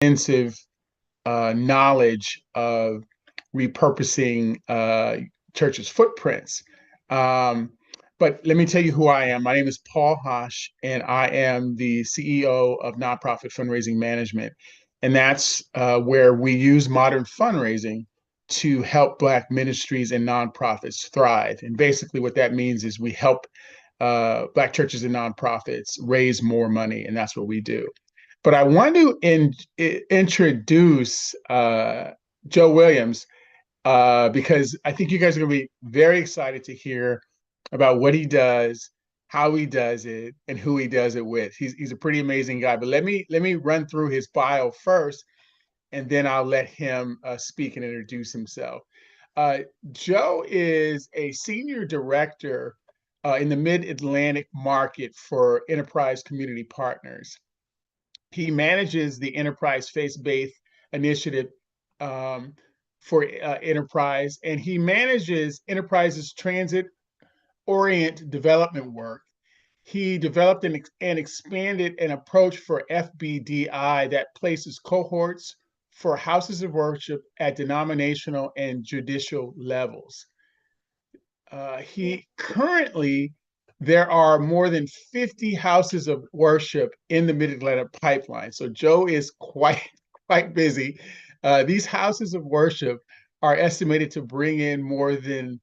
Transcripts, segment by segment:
extensive knowledge of repurposing churches' footprints. Um, but let me tell you who I am. My name is Paul Hosh, and I am the CEO of Nonprofit Fundraising Management. And that's where we use modern fundraising to help Black ministries and nonprofits thrive. And basically, what that means is we help Black churches and nonprofits raise more money, and that's what we do. But I want to introduce Joe Williams because I think you guys are going to be very excited to hear about what he does, how he does it, and who he does it with. He's a pretty amazing guy. But let me run through his bio first, and then I'll let him speak and introduce himself. Uh, Joe is a senior director in the Mid-Atlantic market for Enterprise Community Partners. He manages the Enterprise Faith-Based Initiative um, for Enterprise, and he manages Enterprise's transit-oriented development work. He developed and expanded an approach for FBDI that places cohorts for houses of worship at denominational and judicial levels. He currently there are more than 50 houses of worship in the Mid-Atlantic pipeline. So Joe is quite busy. These houses of worship are estimated to bring in more than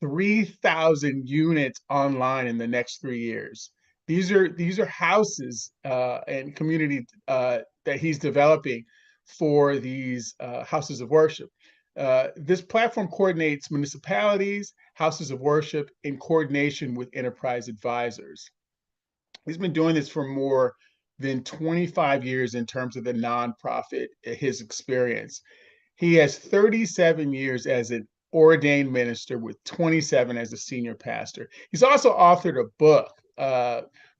3,000 units online in the next 3 years. These are houses and community that he's developing for these houses of worship. This platform coordinates municipalities, houses of worship in coordination with enterprise advisors. He's been doing this for more than 25 years in terms of the nonprofit, his experience. He has 37 years as an ordained minister with 27 as a senior pastor. He's also authored a book,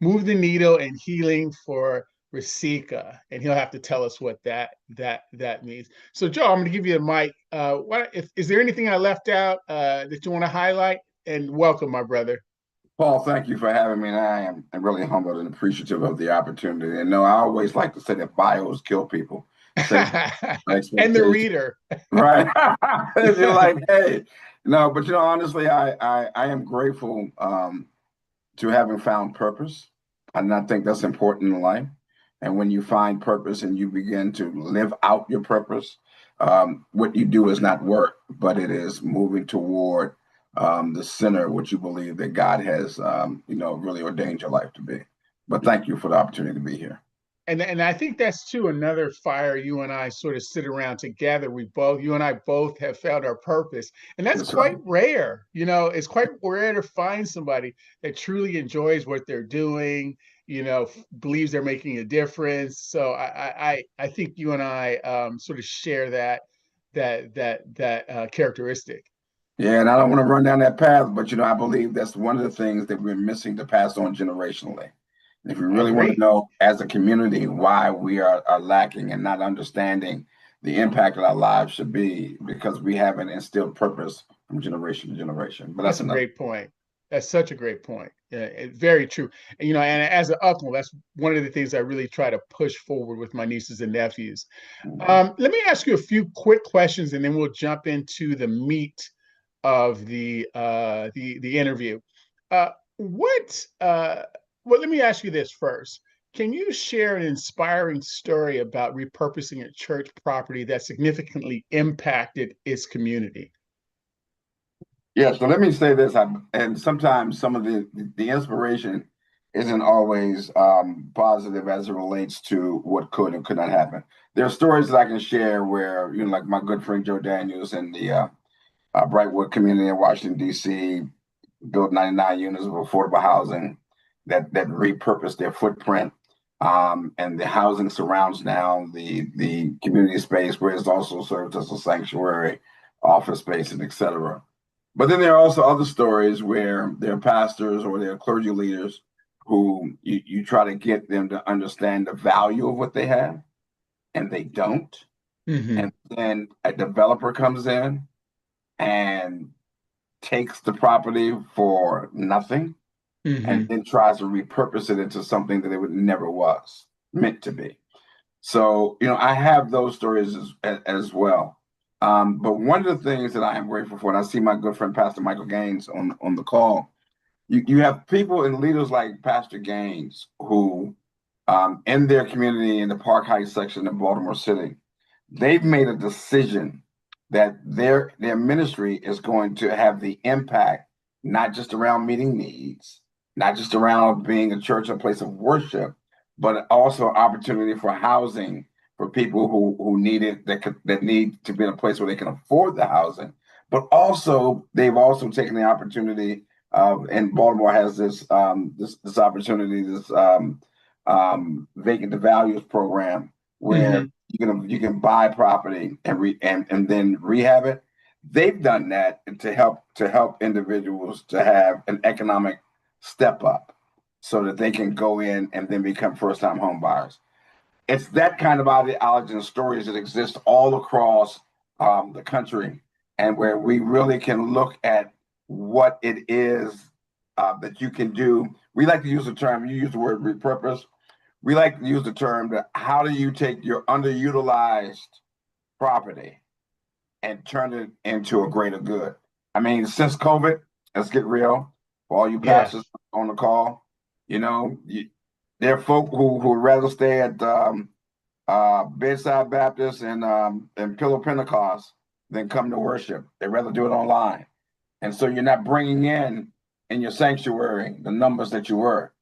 Move the Needle and Healing for Rasika, and he'll have to tell us what that means. So, Joe, I'm going to give you a mic. Is there anything I left out that you want to highlight? And welcome, my brother. Paul, thank you for having me. And I am really humbled and appreciative of the opportunity. And no, I always like to say that bios kill people. And the reader. Right. You're like, hey, no, but honestly, I am grateful to having found purpose. And I think that's important in life. And when you find purpose and you begin to live out your purpose, what you do is not work, but it is moving toward the center, what you believe that God has, really ordained your life to be. But thank you for the opportunity to be here. And I think that's too another fire you and I sort of sit around together. You and I both have found our purpose. And that's quite rare. It's quite rare to find somebody that truly enjoys what they're doing, believes they're making a difference. So I think you and I sort of share that characteristic. Yeah, and I don't want to run down that path, but I believe that's one of the things that we're missing to pass on generationally. If we really want to know as a community why we are lacking and not understanding the impact that our lives should be, because we haven't instilled purpose from generation to generation. But that's a great point. That's such a great point. Very true. And as an uncle, that's one of the things I really try to push forward with my nieces and nephews. Let me ask you a few quick questions, and then we'll jump into the meat of the interview. Well, let me ask you this first. Can you share an inspiring story about repurposing a church property that significantly impacted its community? Yeah, so let me say this, and sometimes some of the inspiration isn't always positive as it relates to what could and could not happen. There are stories that I can share where, like my good friend Joe Daniels in the Brightwood community in Washington, D.C., built 99 units of affordable housing that repurposed their footprint, and the housing surrounds now the community space where it's also served as a sanctuary, office space, and et cetera. But then there are also other stories where there are pastors or there are clergy leaders who you try to get them to understand the value of what they have, and they don't. Mm-hmm. And then a developer comes in and takes the property for nothing. Mm-hmm. And then tries to repurpose it into something that it never was meant to be. So, I have those stories as well. But one of the things that I am grateful for, and I see my good friend Pastor Michael Gaines on the call, you have people and leaders like Pastor Gaines who, in their community in the Park Heights section of Baltimore City, they've made a decision that their ministry is going to have the impact not just around meeting needs, not just around being a church, a place of worship, but also opportunity for housing for people who need it, that need to be in a place where they can afford the housing. But also, they've also taken the opportunity, and Baltimore has this opportunity, this vacant to values program where Hmm. you can buy property and then rehab it. They've done that to help individuals to have an economic step up so that they can go in and then become first time home buyers. It's that kind of ideology and stories that exist all across the country, and where we really can look at what it is that you can do. We like to use the term, you use the word repurpose. We like to use the term that how do you take your underutilized property and turn it into a greater good? I mean, since COVID, let's get real. For all you Yeah. pastors on the call, you know, you, there are folk who would rather stay at Bedside Baptist and Pillow Pentecost than come to worship. They'd rather do it online. And so you're not bringing in your sanctuary the numbers that you were.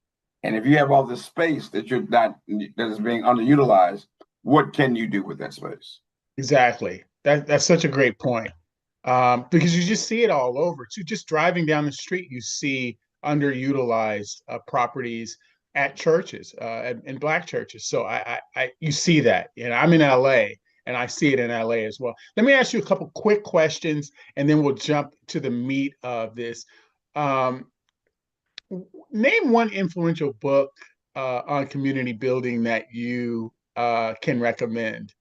And if you have all this space that is being underutilized, what can you do with that space? Exactly. That's such a great point. Because you just see it all over too. Just driving down the street, you see underutilized properties at churches, in Black churches. So you see that. I'm in LA, and I see it in LA as well. Let me ask you a couple quick questions, and then we'll jump to the meat of this. Um, Name one influential book on community building that you can recommend.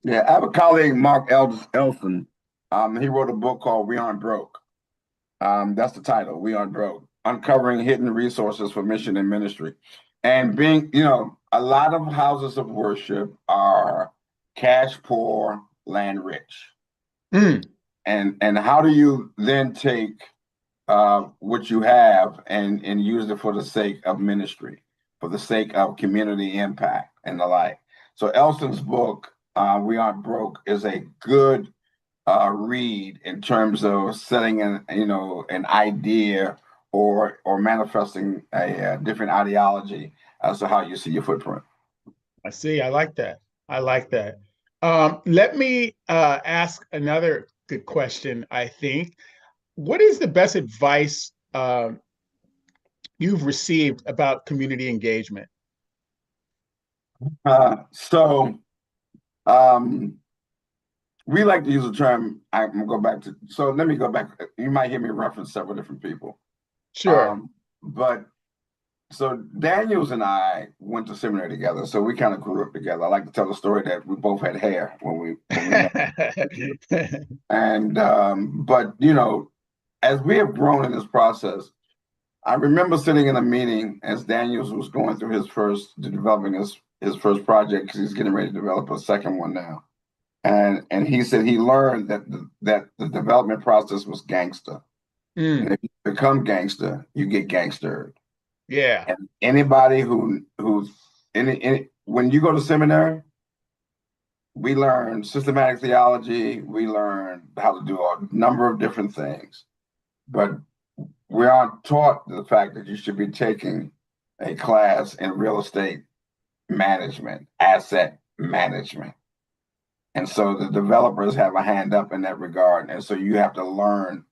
Yeah, I have a colleague, Mark Elson. He wrote a book called We Aren't Broke. That's the title, We Aren't Broke, Uncovering Hidden Resources for Mission and Ministry. And a lot of houses of worship are cash poor, land rich. Mm, And how do you then take what you have and use it for the sake of ministry, for the sake of community impact and the like? So Elson's book, We Aren't Broke, is a good read in terms of setting an idea or manifesting a different ideology as to how you see your footprint. I see. I like that. I like that. Let me ask another good question, I think. What is the best advice you've received about community engagement? So um, we like to use the term. I'm gonna go back to. So let me go back. You might hear me reference several different people. Sure. But so Daniels and I went to seminary together, so we kind of grew up together. I like to tell the story that we both had hair when we met. And but as we have grown in this process, I remember sitting in a meeting as Daniels was going through developing his first project because he's getting ready to develop a second one now. And he said he learned that the development process was gangster. And Mm, if you become gangster, you get gangstered. yeah. And anybody who's when you go to seminary, we learn systematic theology, we learn how to do a number of different things, but we aren't taught the fact that you should be taking a class in real estate management, asset management. And so the developers have a hand up in that regard. And so you have to learn,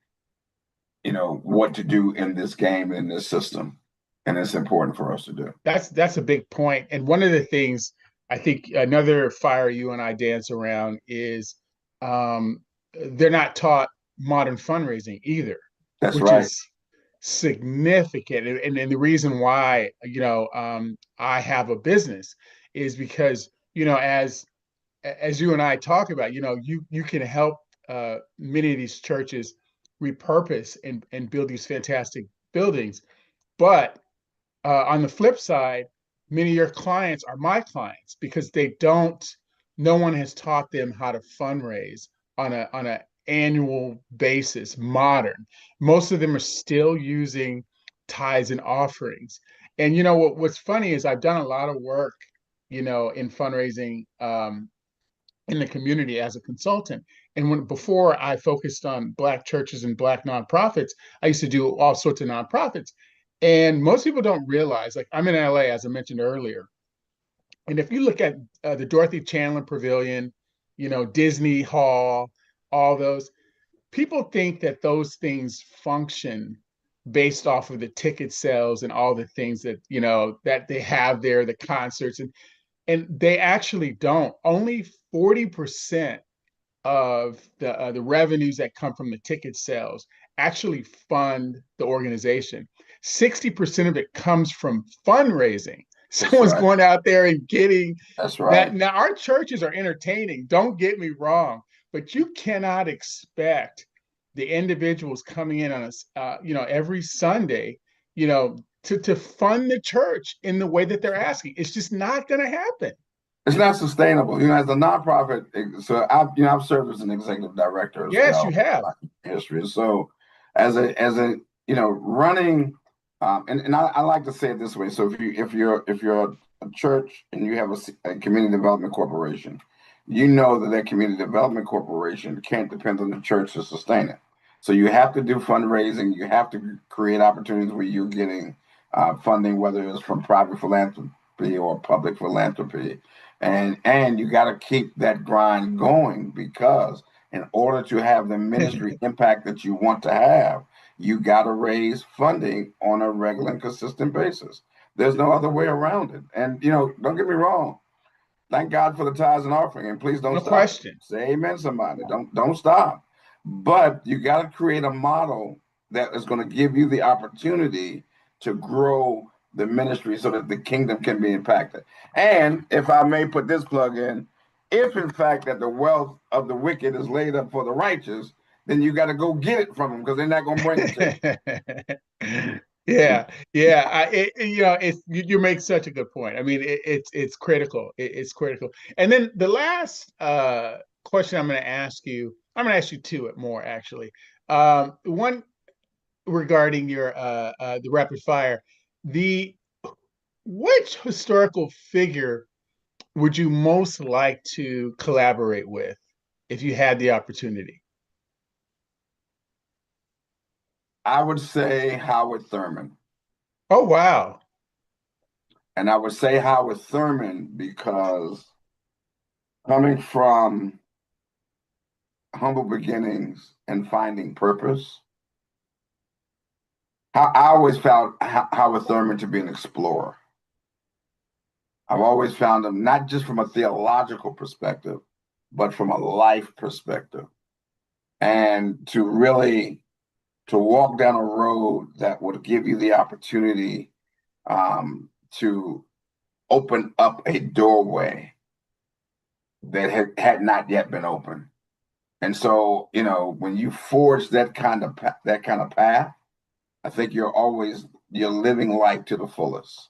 what to do in this game, in this system. And it's important for us to do. That's a big point. And one of the things I think another fire you and I dance around is they're not taught modern fundraising either, That's which right. is significant. And the reason why, I have a business is because, as you and I talk about, you can help many of these churches repurpose and build these fantastic buildings. But on the flip side, many of your clients are my clients because they don't, no one has taught them how to fundraise on a annual basis, modern. Most of them are still using tithes and offerings. And you know what's funny is I've done a lot of work, in fundraising in the community as a consultant. And when before I focused on Black churches and Black nonprofits, I used to do all sorts of nonprofits. And most people don't realize, like I'm in LA, as I mentioned earlier. And if you look at the Dorothy Chandler Pavilion, Disney Hall, all those, people think that those things function based off of the ticket sales and all the things that, that they have there, the concerts, and they actually don't. Only 40% of the revenues that come from the ticket sales actually fund the organization. 60% of it comes from fundraising. That's Someone's right. going out there and getting That's that. right. Now, our churches are entertaining, don't get me wrong, but you cannot expect the individuals coming in on every Sunday, to fund the church in the way that they're asking. It's just not going to happen. It's not sustainable. As a nonprofit, so I've served as an executive director as Yes, you well have. in my history. So as a running, and I like to say it this way. So if you're a church and you have a community development corporation, you know that community development corporation can't depend on the church to sustain it. So you have to do fundraising. You have to create opportunities where you're getting funding, whether it's from private philanthropy or public philanthropy, and you got to keep that grind going, because in order to have the ministry impact that you want to have, you got to raise funding on a regular and consistent basis. There's no other way around it. And don't get me wrong. Thank God for the tithes and offering, and please don't No stop. question. Say amen, somebody. Don't stop. But you got to create a model that is going to give you the opportunity to grow the ministry so that the kingdom can be impacted. And if I may put this plug in, if in fact that the wealth of the wicked is laid up for the righteous, then you got to go get it from them, because they're not going to bring it to Yeah, yeah. You make such a good point. I mean, it's critical. It's critical. And then the last question I'm going to ask you two more actually. One regarding your the rapid fire. The Which historical figure would you most like to collaborate with if you had the opportunity? I would say Howard Thurman. Oh, wow. And I would say Howard Thurman because coming from humble beginnings and finding purpose, I always found Howard Thurman to be an explorer. I've always found him not just from a theological perspective, but from a life perspective. And to walk down a road that would give you the opportunity to open up a doorway that had not yet been opened. And so, when you forge that kind of path, I think you're living life to the fullest.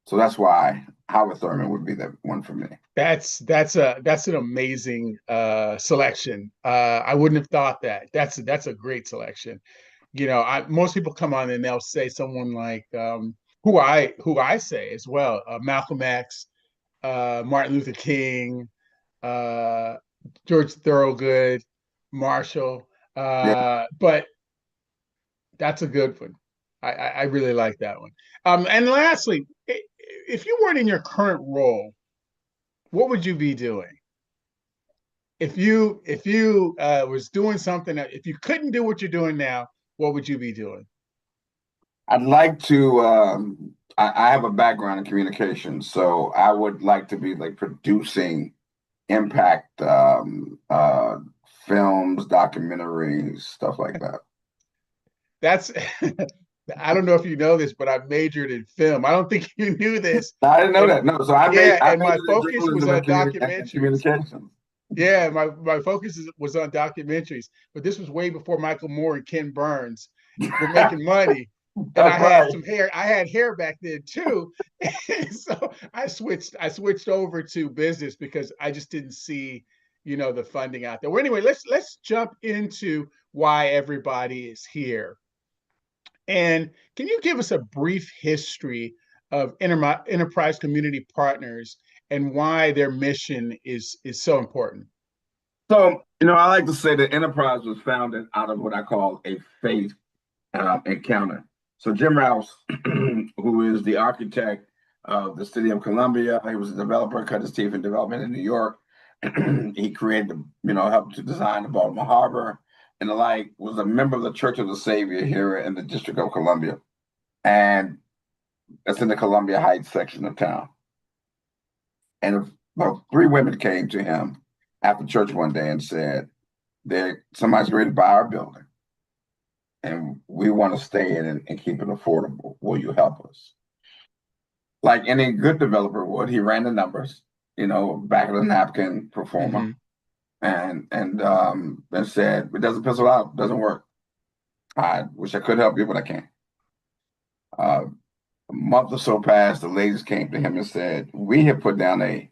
So that's why Howard Thurman would be the one for me. That's an amazing selection. I wouldn't have thought that. That's a great selection. Most people come on and they'll say someone like who I say as well, Malcolm X, Martin Luther King, uh, George Thorogood, Marshall. Yeah, But that's a good one. I really like that one. And lastly, if you weren't in your current role, what would you be doing? If you was doing something that if you couldn't do what you're doing now, what would you be doing? I'd like to. I have a background in communication, so I would like to be like producing impact films, documentaries, stuff like that. That's I don't know if you know this, but I majored in film. I don't think you knew this. No, I didn't know And that. No, so I made yeah, I and my majored in focus was journalism on and documentaries. communications. Yeah, my focus was on documentaries, but this was way before Michael Moore and Ken Burns were making money. And That's I had right. some hair. I had hair back then too. So I switched over to business because I just didn't see, the funding out there. Well, anyway, let's jump into why everybody is here. And can you give us a brief history of enterprise community partners and why their mission is so important? So, I like to say that Enterprise was founded out of what I call a faith encounter. So, Jim Rouse, who is the architect of the city of Columbia, he was a developer, cut his teeth in development in New York. He created, helped to design the Baltimore Harbor and the like, was a member of the Church of the Savior here in the District of Columbia. And that's in the Columbia Heights section of town. And about three women came to him after church one day and said, somebody's ready to buy our building and we want to stay in it and keep it affordable. Will you help us? Like any good developer would, he ran the numbers, back of the napkin pro forma, Mm-hmm. and said, it doesn't pencil out, doesn't work. I wish I could help you, but I can't. Uh, a month or so passed, the ladies came to him and said, we have put down a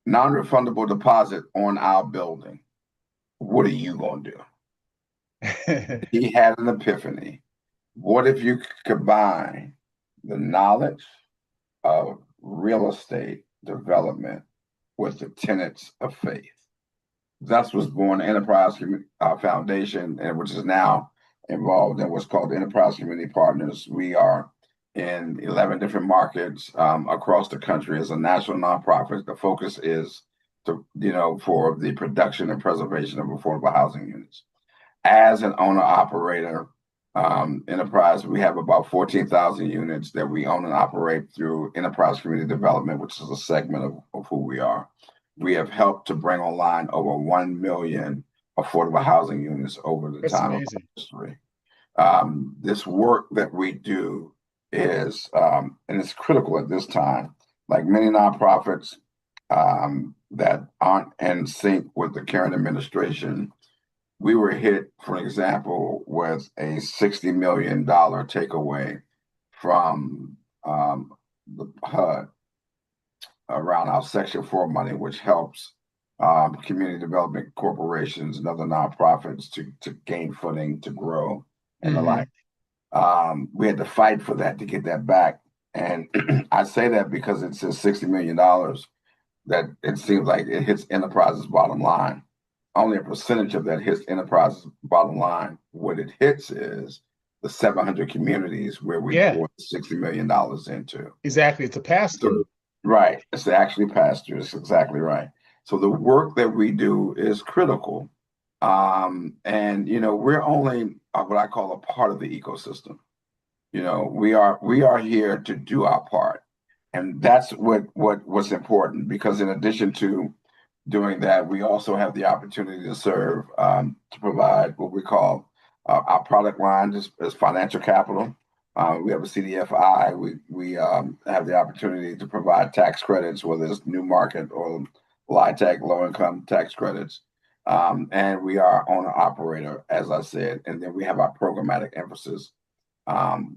non-refundable deposit on our building. What are you going to do? He had an epiphany. What if you combine the knowledge of real estate development with the tenets of faith? Thus was born the Enterprise Foundation, and which is now involved in what's called the Enterprise Community Partners. We are in 11 different markets across the country as a national nonprofit. The focus is for the production and preservation of affordable housing units. As an owner operator enterprise, we have about 14,000 units that we own and operate through Enterprise Community Development, which is a segment of who we are. We have helped to bring online over 1 million affordable housing units over the That's time of amazing. history. This work that we do is, and it's critical at this time, like many nonprofits that aren't in sync with the current administration. We were hit, for example, with a $60 million takeaway from the HUD around our Section 4 money, which helps community development corporations and other nonprofits to gain footing, to grow, and the Mm-hmm. like. We had to fight for that to get that back. And I say that because it says $60 million that it seems like it hits Enterprise's bottom line. Only a percentage of that hits Enterprise's bottom line. What it hits is the 700 communities where we Yeah, poured $60 million into. exactly. It's a pass So, through. right. It's actually pasture. It's exactly right. So the work that we do is critical. And we're only what I call a part of the ecosystem. We are here to do our part. And that's what's important, because in addition to doing that, we also have the opportunity to serve, to provide what we call our product line is financial capital. We have a CDFI. We have the opportunity to provide tax credits, whether it's new market or LIHTC, low income tax credits. And we are owner operator, as I said. And then we have our programmatic emphasis.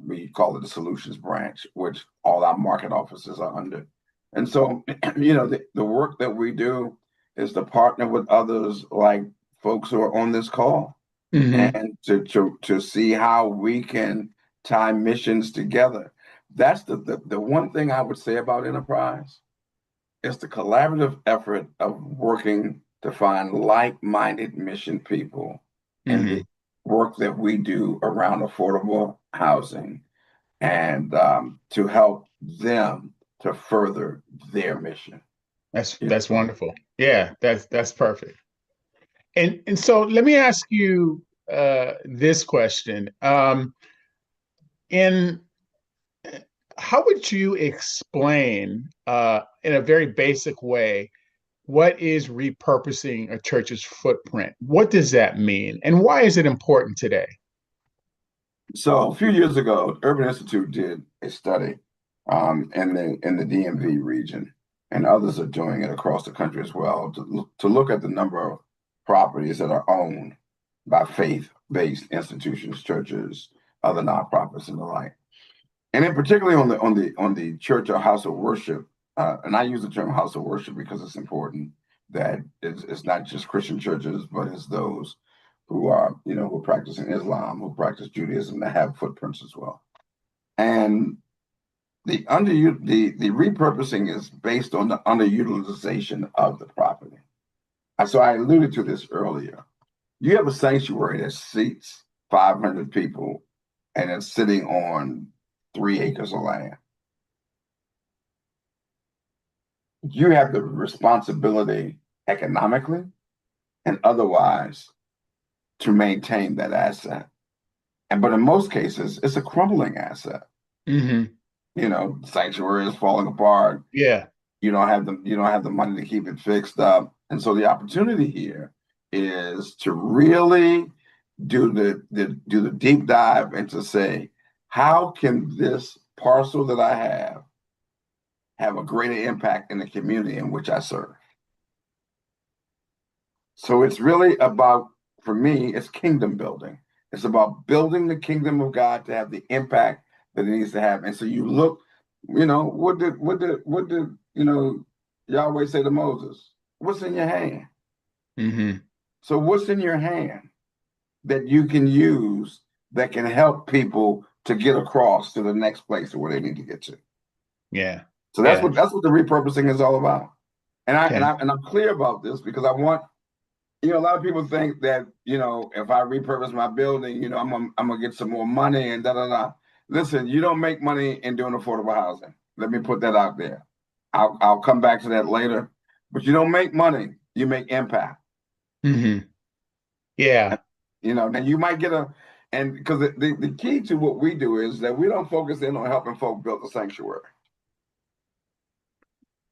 We call it the solutions branch, which all our market offices are under. And so, the work that we do is to partner with others like folks who are on this call, Mm-hmm. and to see how we can tie missions together. That's the one thing I would say about enterprise. It's the collaborative effort of working to find like-minded mission people in Mm-hmm. the work that we do around affordable housing, and to help them to further their mission. That's You that's know? wonderful. Yeah, that's perfect. And so let me ask you this question. In How would you explain, in a very basic way, what is repurposing a church's footprint? What does that mean, and why is it important today? So a few years ago, Urban Institute did a study in the DMV region, and others are doing it across the country as well, to look at the number of properties that are owned by faith-based institutions, churches, other nonprofits and the like. And then particularly on the church or house of worship, and I use the term house of worship because it's important that it's not just Christian churches, but it's those who are, who are practicing Islam, who practice Judaism, that have footprints as well. And the repurposing is based on the underutilization of the property. So I alluded to this earlier. You have a sanctuary that seats 500 people and it's sitting on 3 acres of land. You have the responsibility economically and otherwise to maintain that asset. But in most cases, it's a crumbling asset. Mm-hmm. Sanctuary is falling apart. Yeah. You don't have the money to keep it fixed up. And so the opportunity here is to really do the deep dive and to say, how can this parcel that I have a greater impact in the community in which I serve? So it's really about, for me, it's kingdom building. It's about building the kingdom of God to have the impact that it needs to have. And so you look, what did Yahweh say to Moses? What's in your hand? Mm-hmm. So what's in your hand that you can use that can help people to get across to the next place where they need to get to? Yeah. So that's what the repurposing is all about. And I'm clear about this because I want, a lot of people think that, if I repurpose my building, I'm gonna get some more money and da da da. Listen, you don't make money in doing affordable housing. Let me put that out there. I'll come back to that later. But you don't make money, you make impact. Mm-hmm. Yeah. Then you might get and because the key to what we do is that we don't focus in on helping folk build the sanctuary.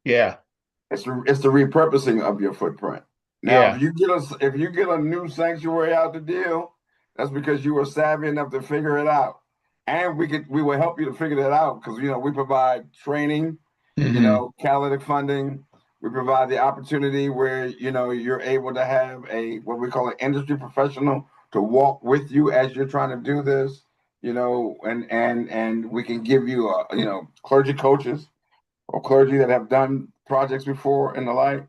Yeah. It's the repurposing of your footprint. Now, Yeah. if you get a new sanctuary out the deal, that's because you were savvy enough to figure it out, and we will help you to figure that out because we provide training, Mm-hmm. catalytic funding. We provide the opportunity where you're able to have what we call an industry professional to walk with you as you're trying to do this, and we can give you clergy coaches or clergy that have done projects before and the like.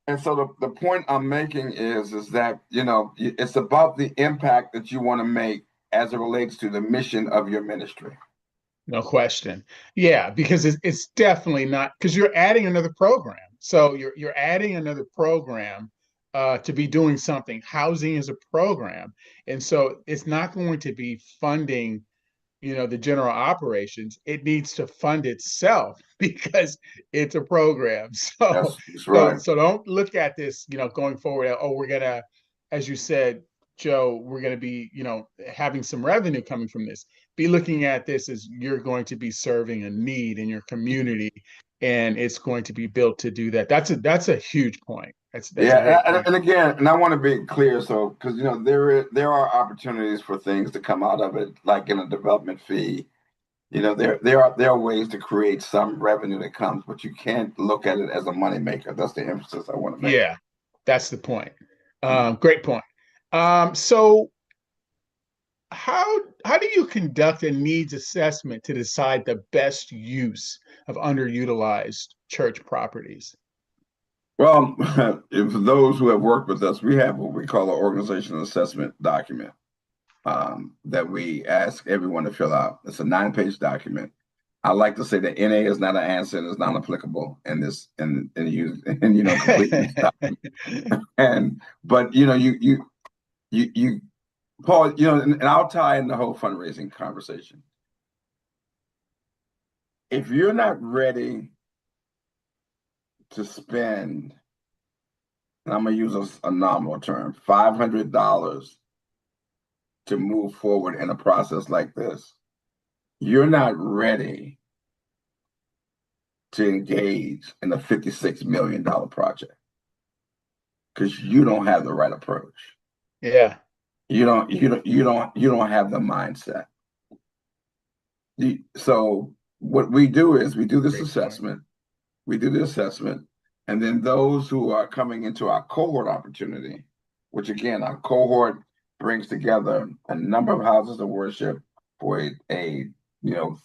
And so the point I'm making is that, it's about the impact that you want to make as it relates to the mission of your ministry. No question. Yeah, because it's definitely not, because you're adding another program. So you're adding another program to be doing something. Housing is a program. And so it's not going to be funding the general operations. It needs to fund itself because it's a program. So That's so right. so don't look at this, going forward. Oh, we're gonna, as you said, Joe, we're gonna be, having some revenue coming from this. Be looking at this as you're going to be serving a need in your community, and it's going to be built to do that. That's a huge point. That's a Yeah, great point. and again, and I want to be clear, so because there are opportunities for things to come out of it, like in a development fee. There are ways to create some revenue that comes, but you can't look at it as a moneymaker. That's the emphasis I want to make. Yeah, that's the point. Mhm. Great point. So how do you conduct a needs assessment to decide the best use of underutilized church properties? Well, if those who have worked with us, we have what we call an organizational assessment document that we ask everyone to fill out. It's a 9-page document. I like to say that NA is not an answer and it's not applicable in this and use and completing this document. But you Paul, and I'll tie in the whole fundraising conversation. If you're not ready to spend, and I'm gonna use a nominal term, $500 to move forward in a process like this, you're not ready to engage in a $56 million project because you don't have the right approach. Yeah. You don't have the mindset. So what we do is we do this Great point. assessment. We do the assessment, and then those who are coming into our cohort opportunity, which again, our cohort brings together a number of houses of worship for a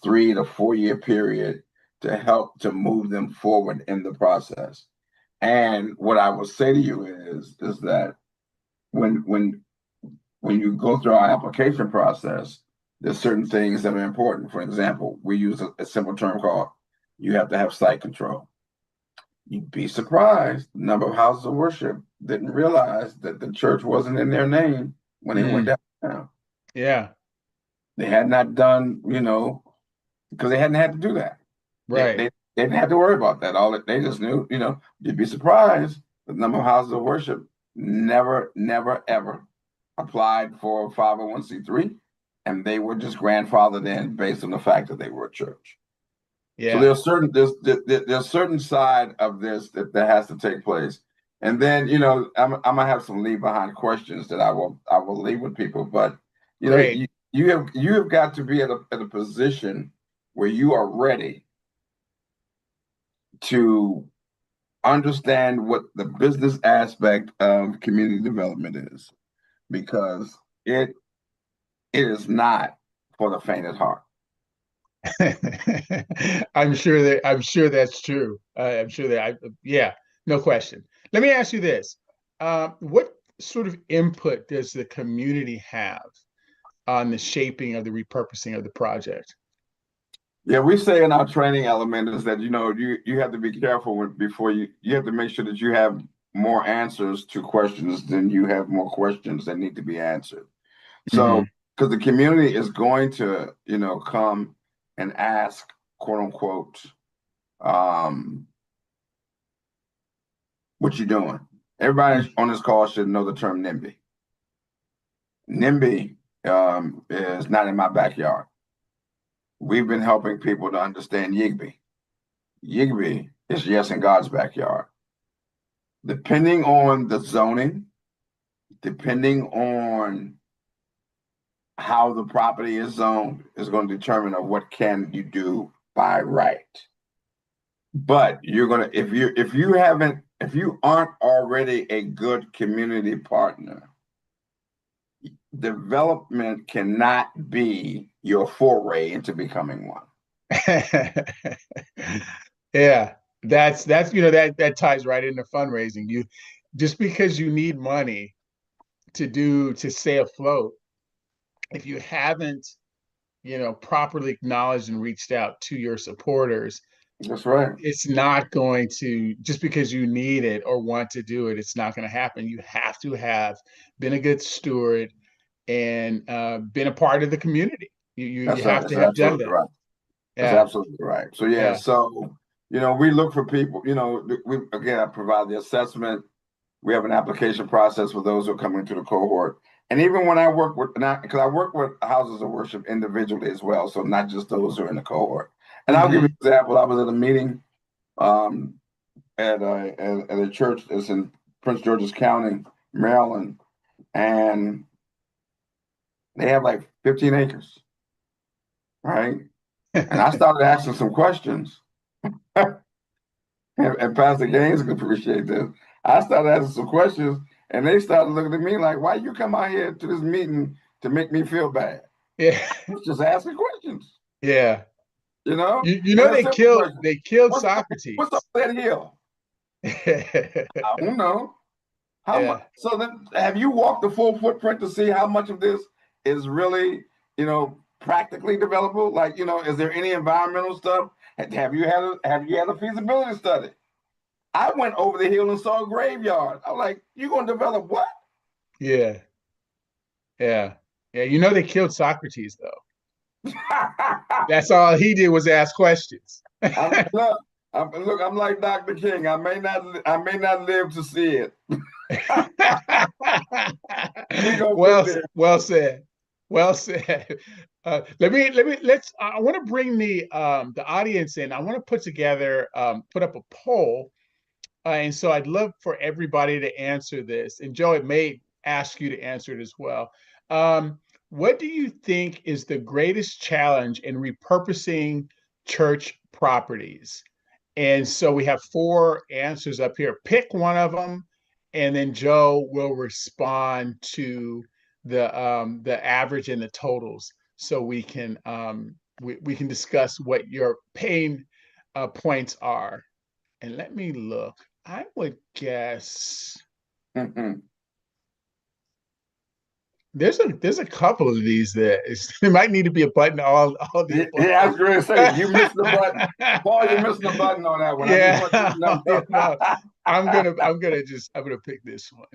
3 to 4 year period to help to move them forward in the process. And what I will say to you is that when when when you go through our application process, there's certain things that are important. For example, we use a simple term called you have to have site control. You'd be surprised the number of houses of worship didn't realize that the church wasn't in their name when they went Mm, downtown. yeah, They had not done, because they hadn't had to do that. They, right. they, they didn't have to worry about that. All that they just knew, you'd be surprised the number of houses of worship never, never, ever applied for 501(c)(3), and they were just grandfathered in based on the fact that they were a church. So Yeah, there's certain side of this that has to take place. And then, I'm gonna have some leave behind questions that I will leave with people. But great. you have got to be at a position where you are ready to understand what the business aspect of community development is, because it is not for the faint at heart. I'm sure that's true. I'm sure that yeah, no question. Let me ask you this. What sort of input does the community have on the shaping of the repurposing of the project? Yeah, we say in our training element is that you have to be careful before you have to make sure that you have more answers to questions than you have more questions that need to be answered. Hmm. So, because the community is going to, come and ask, quote unquote, um, what you doing? Everybody on this call should know the term NIMBY. NIMBY is not in my backyard. We've been helping people to understand YIGBY. YIGBY is yes in God's backyard. Depending on the zoning, depending on how the property is zoned, is going to determine what can you do by right. But you're gonna if you aren't already a good community partner, development cannot be your foray into becoming one. Yeah, that's that ties right into fundraising. You just because you need money to stay afloat, if you haven't, properly acknowledged and reached out to your supporters, That's right. it's not going to, just because you need it or want to do it, it's not going to happen. You have to have been a good steward and been a part of the community. You That's right. have That's to have done absolutely that. right. That's Yeah, absolutely right. So yeah, yeah. so we look for people. We again provide the assessment. We have an application process for those who are coming to the cohort. And even when I work with, because I work with houses of worship individually as well, so not just those who are in the cohort. And I'll give you Hmm. an example. I was at a meeting um, at a church that's in Prince George's County, Maryland, and they have like 15 acres, right? And I started asking some questions, and Pastor Gaines can appreciate this. I started asking some questions, and they started looking at me like, "Why you come out here to this meeting to make me feel bad?" Yeah, I was just asking questions, yeah. you know, You and know a simple question: they killed What's up Socrates. that hill? I don't know. How much? Yeah. So then, have you walked the full footprint to see how much of this is really, practically developable? Like, is there any environmental stuff? Have you had a feasibility study? I went over the hill and saw a graveyard. I'm like, you gonna develop what? Yeah, yeah, yeah. They killed Socrates though. That's all he did was ask questions. I mean, look, I'm like Dr. King. I may not live to see it. We gonna get Well, there. well said. Well said. Let's. I want to bring the audience in. I want to put up a poll, and so I'd love for everybody to answer this. And Joe, it may ask you to answer it as well. What do you think is the greatest challenge in repurposing church properties? And so we have four answers up here. Pick one of them, and then Joe will respond to the average and the totals. so we can discuss what your pain points are. And let me look. I would guess there's a couple of these that there might need to be a button all the Yeah, above. I was going to say you missed the button, Paul. You're missing the button on that one. I just Yeah, want you to no, know. I'm gonna pick this one.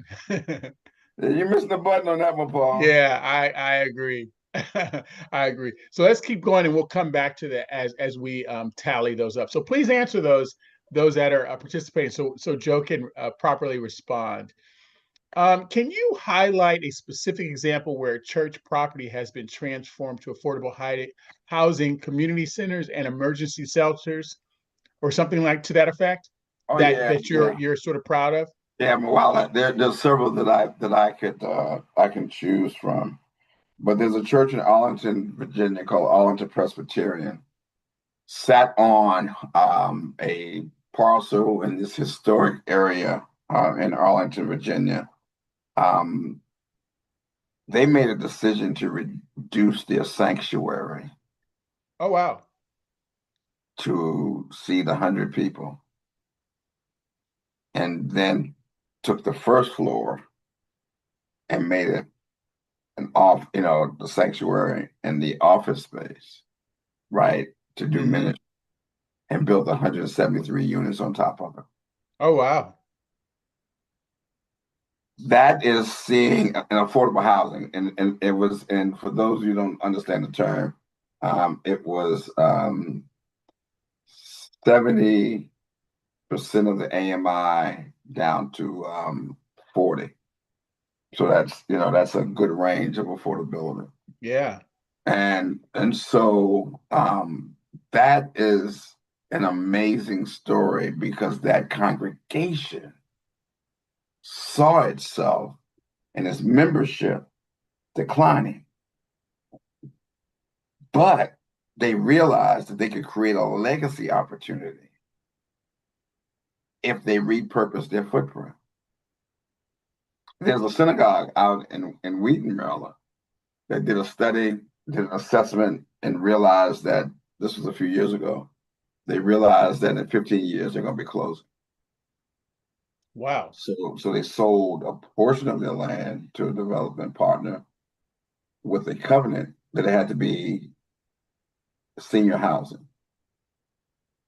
You're missing the button on that one, Paul. Yeah, I agree. I agree. So let's keep going, and we'll come back to that as we tally those up. So please answer those that are participating, so Joe can properly respond. Can you highlight a specific example where church property has been transformed to affordable housing, community centers, and emergency shelters, or something like to that effect? Oh That yeah, that yeah, you're sort of proud of? yeah. Well, there's several that I can choose from, but there's a church in Arlington, Virginia called Arlington Presbyterian. Sat on a parcel in this historic area in Arlington, Virginia. Um, they made a decision to reduce their sanctuary Oh wow. to seat 100 people, and then took the first floor and made it the sanctuary and the office space, right, to do Hmm. ministry, and built 173 units on top of it. Oh wow. That is seeing an affordable housing, and it was, and for those who don't understand the term, it was 70% of the AMI down to 40. So that's a good range of affordability. Yeah. And so that is an amazing story because that congregation saw itself and its membership declining, but they realized that they could create a legacy opportunity if they repurpose their footprint. There's a synagogue out in Wheaton, Maryland, that did a study, did an assessment, and realized that this was a few years ago. They realized that in 15 years they're going to be closing. Wow. So they sold a portion of their land to a development partner with a covenant that it had to be senior housing.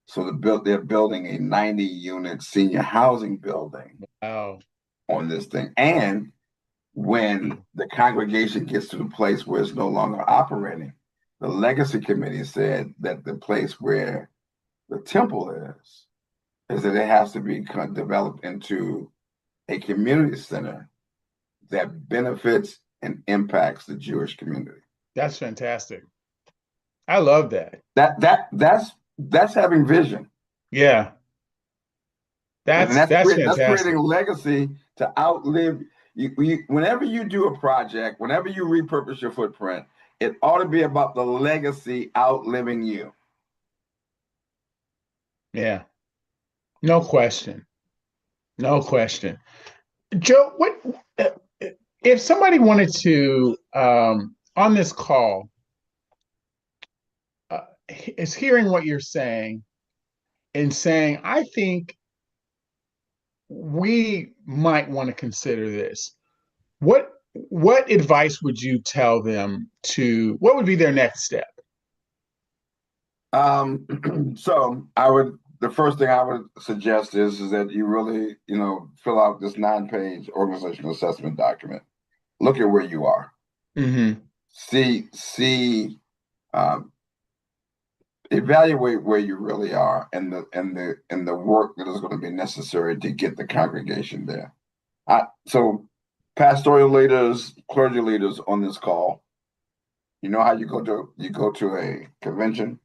So they're building a 90-unit senior housing building Wow. on this thing. And when the congregation gets to the place where it's no longer operating, the legacy committee said that the place where the temple is that it has to be developed into a community center that benefits and impacts the Jewish community. That's fantastic. I love that. That's having vision. Yeah. And That's that's creating fantastic. legacy to outlive whenever you do a project, whenever you repurpose your footprint, it ought to be about the legacy outliving you. Yeah. No question. No question. Joe, what uh, if somebody wanted to on this call is hearing what you're saying and saying, I think we might want to consider this. What advice would you tell them to what would be their next step? So the first thing I would suggest is that you really, fill out this 9-page organizational assessment document. Look at where you are. Mm-hmm. See, um, evaluate where you really are and the work that is going to be necessary to get the congregation there. So pastoral leaders, clergy leaders on this call, you know how you go to a convention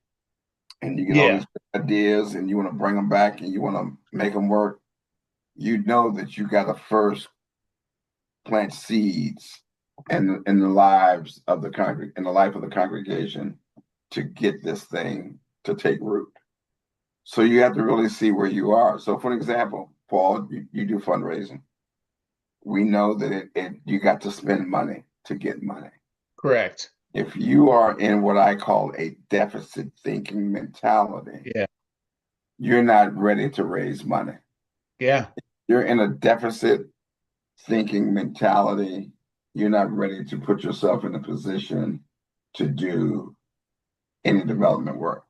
and you get all Yeah. these ideas and you want to bring them back and you want to make them work. You know that you got to first plant seeds in the lives of in the life of the congregation to get this thing to take root. So you have to really see where you are. So for example, Paul, you do fundraising. We know that you got to spend money to get money. Correct. if you are in what I call a deficit thinking mentality, Yeah. you're not ready to raise money. Yeah. You're in a deficit thinking mentality. You're not ready to put yourself in a position to do any development work.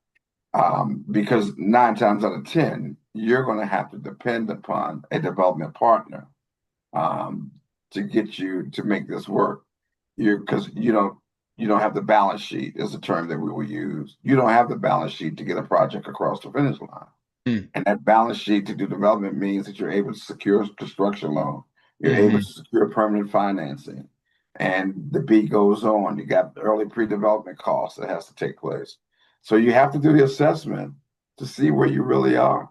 Because 9 times out of 10, you're going to have to depend upon a development partner um, to get you to make this work. Because you don't have the balance sheet is a term that we will use. You don't have the balance sheet to get a project across the finish line. Mm. And that balance sheet to do development means that you're able to secure a construction loan. You're able Hmm. to secure permanent financing. And the beat goes on. You got early pre-development costs that has to take place. So you have to do the assessment to see where you really are.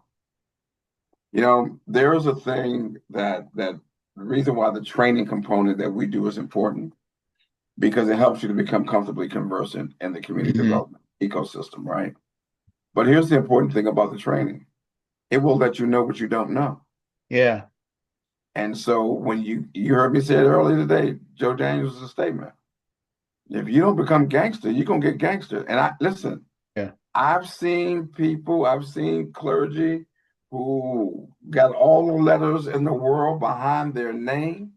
There is a thing that the reason why the training component that we do is important because it helps you to become comfortably conversant in the community Hmm. development ecosystem, right? But here's the important thing about the training. It will let you know what you don't know. Yeah. And so when you heard me say it earlier today, Joe Daniels' statement. If you don't become gangster, you're gonna get gangster. And I listen, Yeah. I've seen people, I've seen clergy who got all the letters in the world behind their name,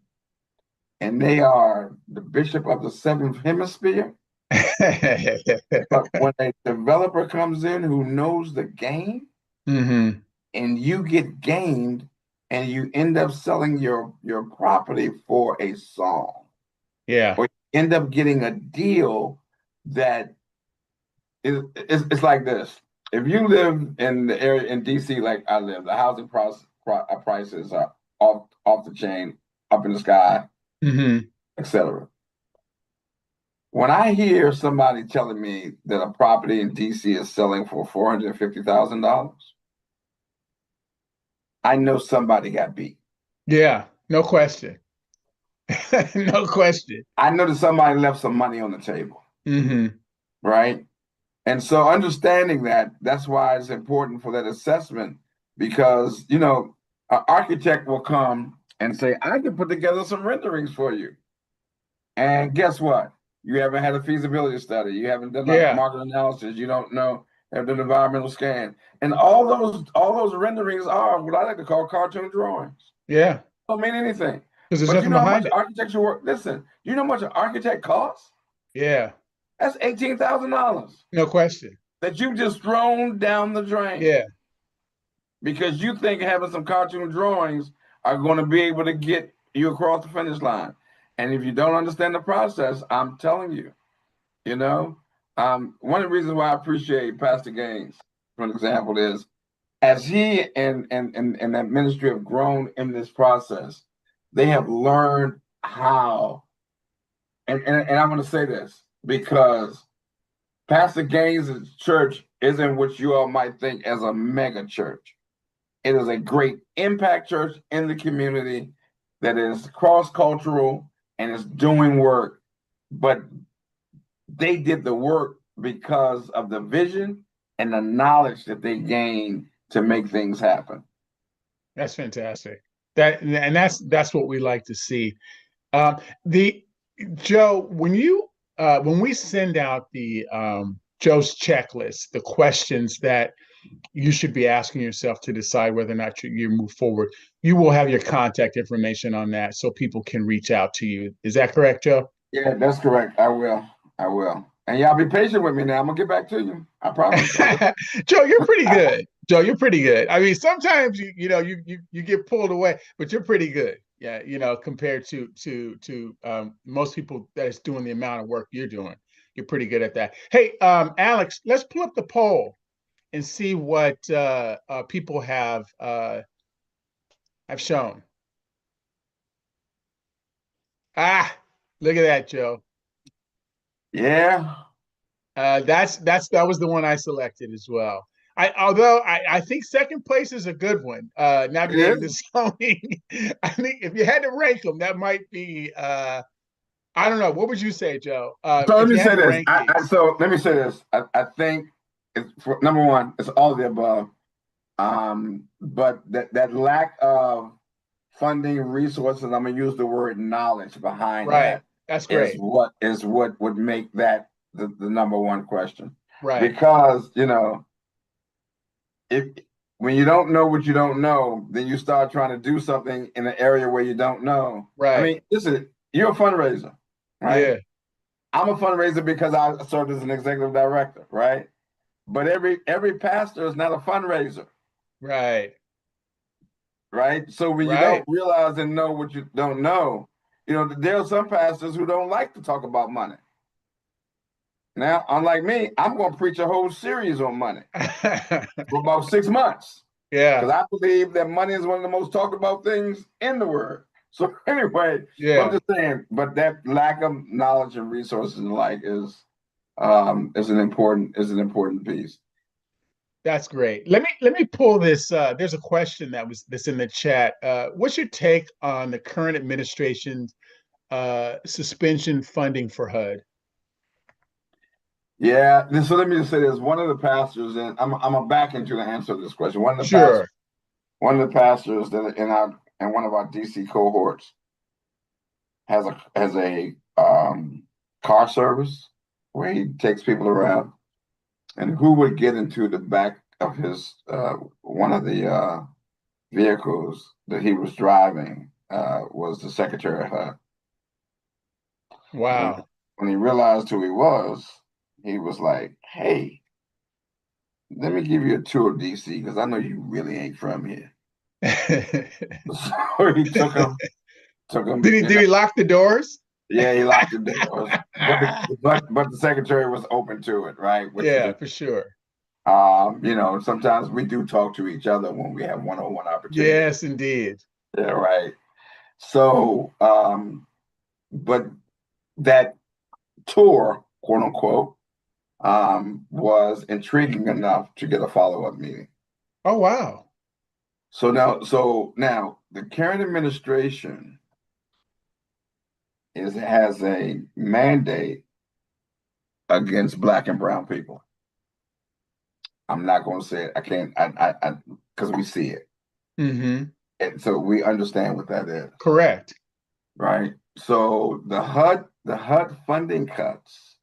and they are the bishop of the seventh hemisphere. But when a developer comes in who knows the game, Hmm. and you get gamed, and you end up selling your property for a song, Yeah. or you end up getting a deal that it's like this. If you live in the area in DC like I live, the housing prices are off the chain, up in the sky, Hmm. etc. When I hear somebody telling me that a property in DC is selling for $450,000, I know somebody got beat. Yeah. No question. No question. I know that somebody left some money on the table, Hmm. right? And so understanding that, that's why it's important for that assessment because, an architect will come and say, I can put together some renderings for you. And guess what? You haven't had a feasibility study. You haven't done a Yeah. market analysis. You don't know, have done environmental scan. And all those renderings are what I like to call cartoon drawings. Yeah. Don't mean anything. Because there's But you nothing know how behind much it. architecture work? Listen, you know how much an architect costs? Yeah. That's $18,000 No question. that you've just thrown down the drain Yeah. because you think having some cartoon drawings are going to be able to get you across the finish line. And if you don't understand the process, I'm telling you, you know, one of the reasons why I appreciate Pastor Gaines, for example, is as he and that ministry have grown in this process, they have learned how. And I'm going to say this because Pastor Gaines' church isn't what you all might think as a mega church. It is a great impact church in the community that is cross cultural and is doing work. But they did the work because of the vision and the knowledge that they gained to make things happen. That's fantastic. That's what we like to see. The Joe, when we send out the Joe's checklist, the questions that you should be asking yourself to decide whether or not you move forward, you will have your contact information on that so people can reach out to you. Is that correct, Joe? Yeah, that's correct. I will. I will. And y'all be patient with me now. I'm gonna get back to you. I promise. Joe, you're pretty good. Joe, you're pretty good. I mean, sometimes you get pulled away, but you're pretty good. Yeah, compared to most people that is doing the amount of work you're doing, you're pretty good at that. Hey, Alex, let's pull up the poll and see what people have shown. Ah, look at that, Joe. Yeah. That was the one I selected as well. Although I think second place is a good one, It navigating the is. zoning. I think if you had to rank them, that might be. I don't know. What would you say, Joe? So let If me you had say to this. rank these, So let me say this. I think number one, it's all of the above. But that lack of funding resources, I'm gonna use the word knowledge behind right? that. That's is great. what would make that the number one question. Right. Because, if when you don't know what you don't know, then you start trying to do something in an area where you don't know. I Right. mean, listen, you're a fundraiser, right? Yeah. I'm a fundraiser because I served as an executive director, right? But every pastor is not a fundraiser, Right. right? So when you don't Right. realize and know what you don't know, there are some pastors who don't like to talk about money. Now, unlike me, I'm going to preach a whole series on money for about 6 months Yeah. because I believe that money is one of the most talked about things in the word. So anyway, but I'm Yeah. just saying, but that lack of knowledge and resources and like is an important piece. That's great. Let me pull this. There's a question that's in the chat. What's your take on the current administration's suspension funding for HUD? Yeah, so let me just say this. One of the pastors, and I'm a back into the answer to this question. Sure. One of the pastors that in one of our DC cohorts has a car service where he takes people around, and who would get into the back of his one of the vehicles that he was driving was the secretary of HUD. And Wow. when he realized who he was like, "Hey, let me give you a tour of DC because I know you really ain't from here." So he took him, Did he lock the doors? yeah, he locked the doors, but the secretary was open to it, right? Which was, Yeah, for sure. sometimes we do talk to each other when we have one-on-one opportunities. Yes, indeed. Yeah, right. So, but that tour, quote unquote, was intriguing enough to get a follow-up meeting. Oh, wow. So now the current administration has a mandate against Black and brown people. I'm not going to say it. I can't. Because we see it, Mm-hmm. and so we understand what that is, Correct. right? So the HUD funding cuts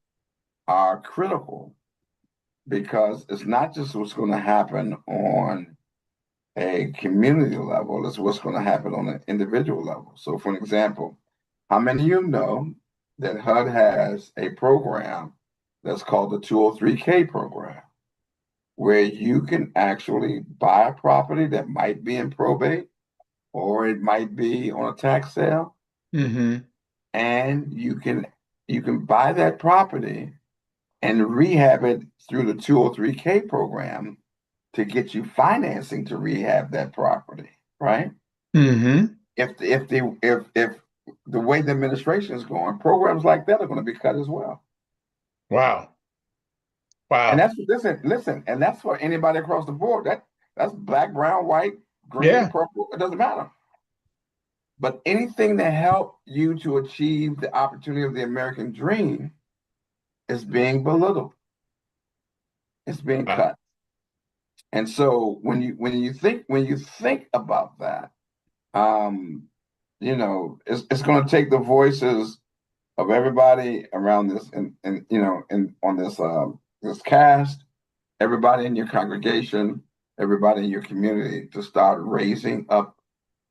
are critical because it's not just what's going to happen on a community level; it's what's going to happen on an individual level. So, for example, how many of you know that HUD has a program that's called the 203K program, where you can actually buy a property that might be in probate or it might be on a tax sale, Mm-hmm. and you can buy that property and rehab it through the 203K program to get you financing to rehab that property, right? Mm-hmm. If the way the administration is going, programs like that are going to be cut as well. Wow. And Wow. that's listen, and that's for anybody across the board. That's black, brown, white, green, Yeah. purple. It doesn't matter. But anything to help you to achieve the opportunity of the American dream is being belittled. It's being Wow. cut. And so when you think about that, um, it's going to take the voices of everybody around this and on this cast, everybody in your congregation, everybody in your community to start raising up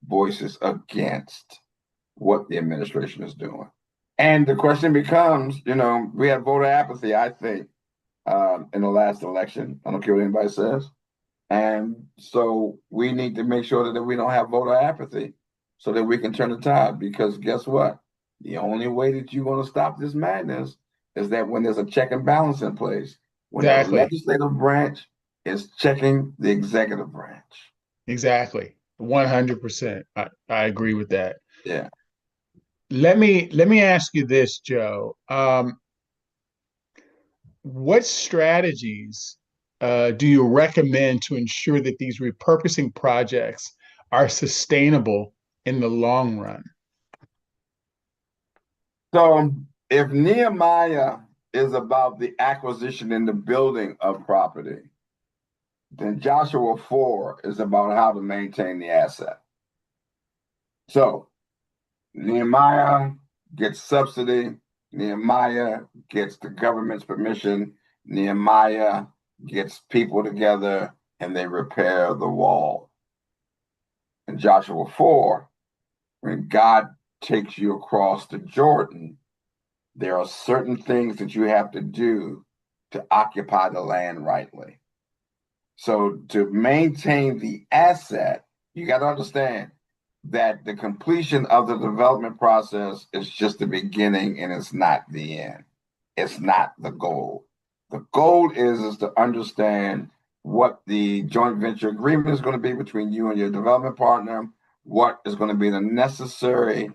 voices against what the administration is doing. And the question becomes, we had voter apathy, I think, in the last election. I don't care what anybody says. And so we need to make sure that we don't have voter apathy so that we can turn the tide. Because guess what? The only way that you're going to stop this madness is that when there's a check and balance in place, when the Exactly. legislative branch is checking the executive branch. Exactly. 100%. I agree with that. Yeah. Let me ask you this, Joe. What strategies do you recommend to ensure that these repurposing projects are sustainable in the long run? So if Nehemiah is about the acquisition and the building of property, then Joshua 4 is about how to maintain the asset. So Nehemiah gets subsidy. Nehemiah gets the government's permission. Nehemiah gets people together and they repair the wall. In Joshua 4, when God takes you across the Jordan, there are certain things that you have to do to occupy the land rightly. So to maintain the asset, you got to understand that the completion of the development process is just the beginning and it's not the end. It's not the goal. The goal is to understand what the joint venture agreement is going to be between you and your development partner, what is going to be the necessary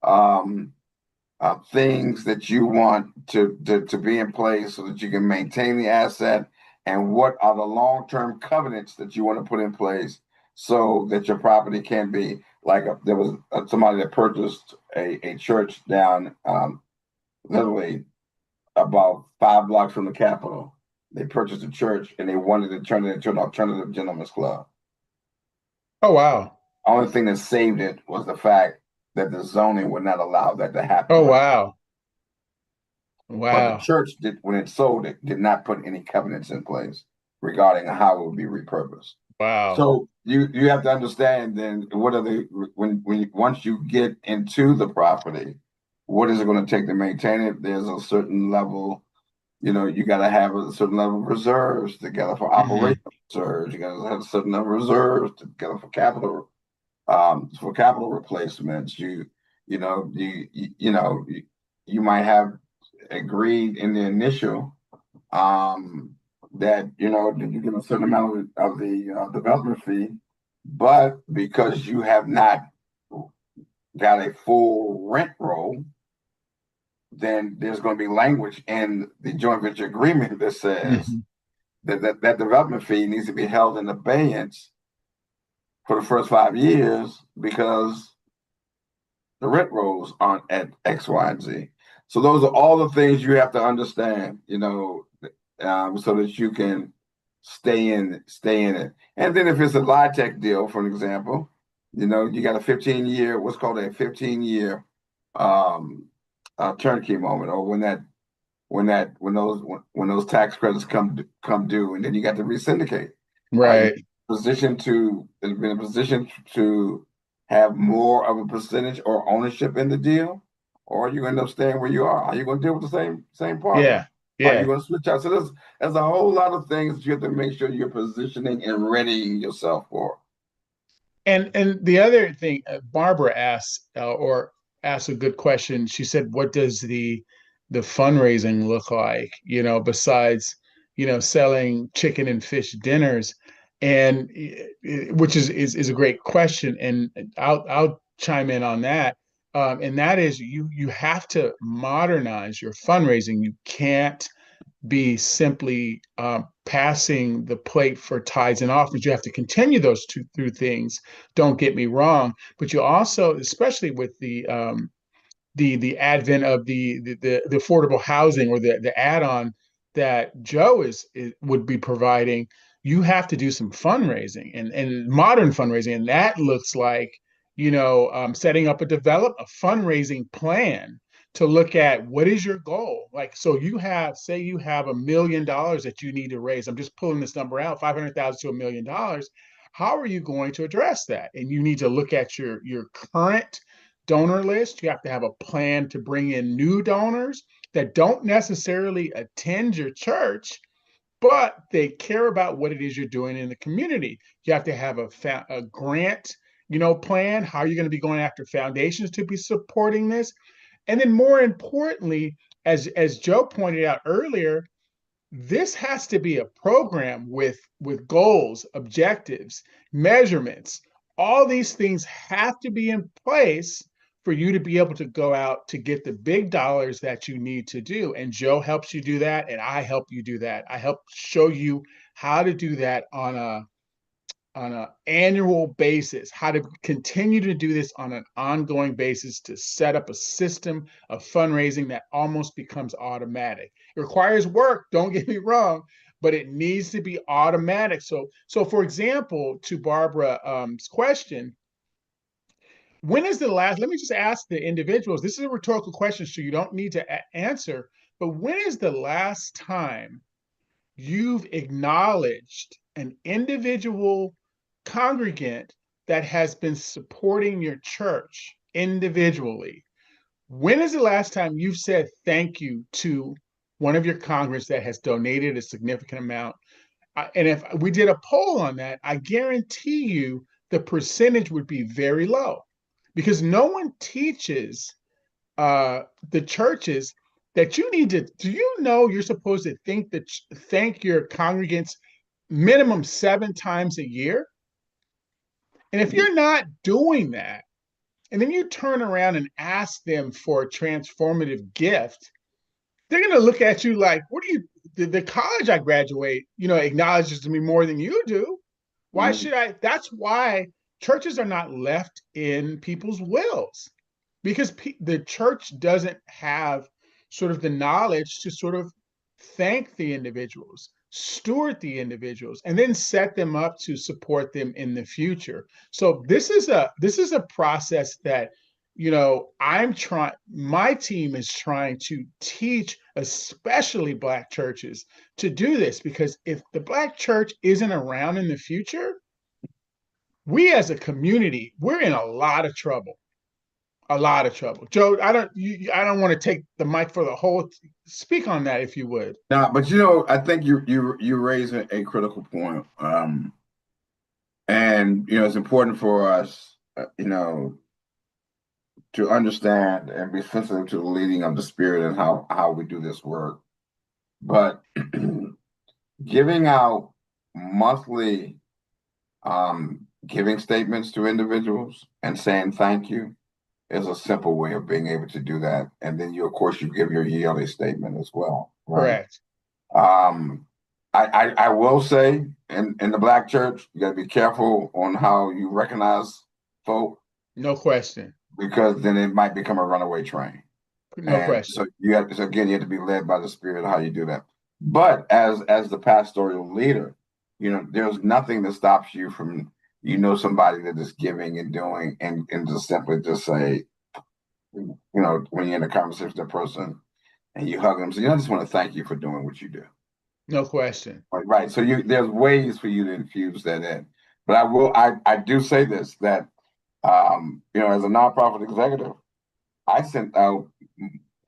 um, things that you want to be in place so that you can maintain the asset, and what are the long-term covenants that you want to put in place so that your property can be like there was somebody that purchased a church down literally about 5 blocks from the Capitol. They purchased a church and they wanted to turn it into an alternative gentleman's club. Oh, wow. Only thing that saved it was the fact that the zoning would not allow that to happen. Oh, Right. wow. But the Wow. church did, when it sold it, did not put any covenants in place regarding how it would be repurposed. Wow. So you have to understand then what are the when once you get into the property, what is it going to take to maintain it? There's a certain level, you got to have a certain level of reserves together for Hmm. operational reserves. You got to have a certain number of reserves together for capital replacements. You might have agreed in the initial that that you give a certain amount of the development fee, but because you have not got a full rent roll, then there's going to be language in the joint venture agreement that says Hmm. that development fee needs to be held in abeyance for the first 5 years because the rent rolls aren't at X, Y, and Z. So those are all the things you have to understand, so that you can stay in it. And then if it's a LIHTC deal, for example, you got a 15-year, what's called a 15-year um, turnkey moment, or when those tax credits come due, and then you got to resyndicate. Are you Right. in a position to have more of a percentage or ownership in the deal, or are you end up staying where you are? Are you going to deal with the same partner? Yeah. Are you Yeah. going to switch out? So there's a whole lot of things you have to make sure you're positioning and readying yourself for. And the other thing, Barbara asked or asked a good question. She said, "What does the fundraising look like? Besides selling chicken and fish dinners?" And which is a great question. And I'll chime in on that. And that is, you have to modernize your fundraising. You can't be simply passing the plate for tithes and offerings. You have to continue those two through things. Don't get me wrong, but you also, especially with the advent of the affordable housing or the add-on that Joe would be providing, you have to do some fundraising and modern fundraising, and that looks like setting up a fundraising plan to look at what is your goal. Like, so say you have $1 million that you need to raise. I'm just pulling this number out, 500,000 to $1 million. How are you going to address that? And you need to look at your current donor list. You have to have a plan to bring in new donors that don't necessarily attend your church, but they care about what it is you're doing in the community. You have to have a grant, plan. How are you going to be going after foundations to be supporting this? And then more importantly, as Joe pointed out earlier, this has to be a program with goals, objectives, measurements. All these things have to be in place for you to be able to go out to get the big dollars that you need to do. And Joe helps you do that, and I help you do that. I help show you how to do that on an annual basis, how to continue to do this on an ongoing basis to set up a system of fundraising that almost becomes automatic. It requires work, don't get me wrong, but it needs to be automatic. So for example, to Barbara's question, when is the last, let me just ask the individuals, this is a rhetorical question, so you don't need to answer, but when is the last time you've acknowledged an individual congregant that has been supporting your church individually? When is the last time you've said thank you to one of your congregants that has donated a significant amount? And if we did a poll on that, I guarantee you the percentage would be very low, because no one teaches the churches that you need to. Do you know you're supposed to thank your congregants minimum 7 times a year? And if you're not doing that, and then you turn around and ask them for a transformative gift, they're going to look at you like, what do you, the college I graduate, acknowledges me more than you do. Why Mhm. should I? That's why churches are not left in people's wills, because the church doesn't have sort of the knowledge to sort of thank the individuals, steward the individuals, and then set them up to support them in the future. So this is a process that, I'm trying, my team is trying to teach, especially Black churches, to do this, because if the Black church isn't around in the future, we as a community, we're in a lot of trouble. A lot of trouble. Joe, I don't want to take the mic for the whole. Speak on that if you would. Now, but I think you raise a critical point. And it's important for us, to understand and be sensitive to the leading of the Spirit and how we do this work. But giving out monthly giving statements to individuals and saying thank you is a simple way of being able to do that. And then of course, you give your yearly statement as well, right? Correct. Um, I will say in the Black church, you got to be careful on how you recognize folk, No question. because then it might become a runaway train. No And so question. again, you have to be led by the Spirit how you do that. But as the pastoral leader, there's nothing that stops you from, somebody that is giving and doing, and just simply just say, when you're in a conversation with that person and you hug them, so I just want to thank you for doing what you do. No question. Right. So there's ways for you to infuse that in. But I do say this, that as a nonprofit executive, I sent out